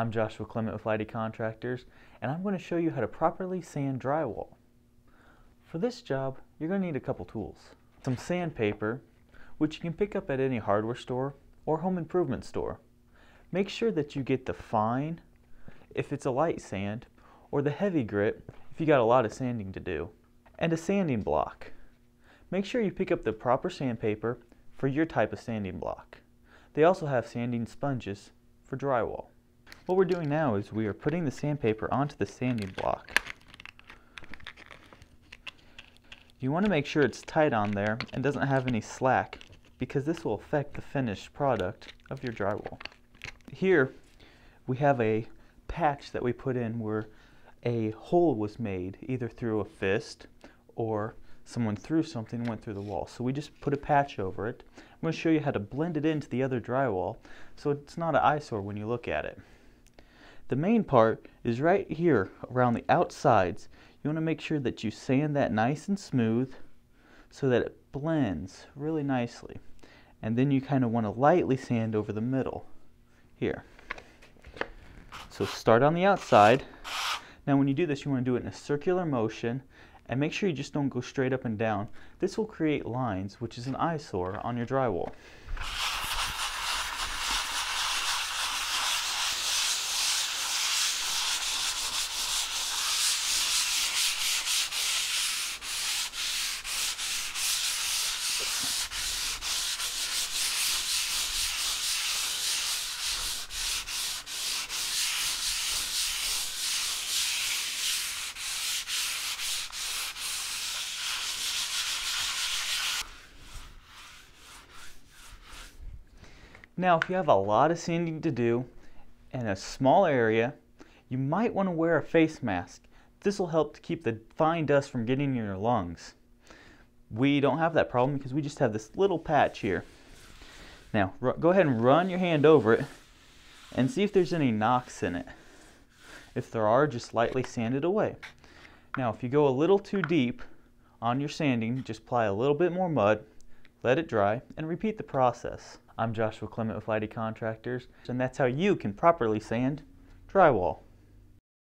I'm Joshua Clement with Lighty Contractors, and I'm going to show you how to properly sand drywall. For this job, you're going to need a couple tools. Some sandpaper, which you can pick up at any hardware store or home improvement store. Make sure that you get the fine, if it's a light sand, or the heavy grit, if you got a lot of sanding to do. And a sanding block. Make sure you pick up the proper sandpaper for your type of sanding block. They also have sanding sponges for drywall. What we're doing now is we are putting the sandpaper onto the sanding block. You want to make sure it's tight on there and doesn't have any slack, because this will affect the finished product of your drywall. Here we have a patch that we put in where a hole was made, either through a fist or someone threw something and went through the wall. So we just put a patch over it. I'm going to show you how to blend it into the other drywall so it's not an eyesore when you look at it. The main part is right here around the outsides. You want to make sure that you sand that nice and smooth so that it blends really nicely. And then you kind of want to lightly sand over the middle here. So start on the outside. Now when you do this, you want to do it in a circular motion and make sure you just don't go straight up and down. This will create lines, which is an eyesore on your drywall. Now, if you have a lot of sanding to do in a small area, you might want to wear a face mask. This will help to keep the fine dust from getting in your lungs. We don't have that problem because we just have this little patch here. Now, go ahead and run your hand over it and see if there's any knocks in it. If there are, just lightly sand it away. Now, if you go a little too deep on your sanding, just apply a little bit more mud, let it dry, and repeat the process. I'm Joshua Clement with Lighty Contractors, and that's how you can properly sand drywall.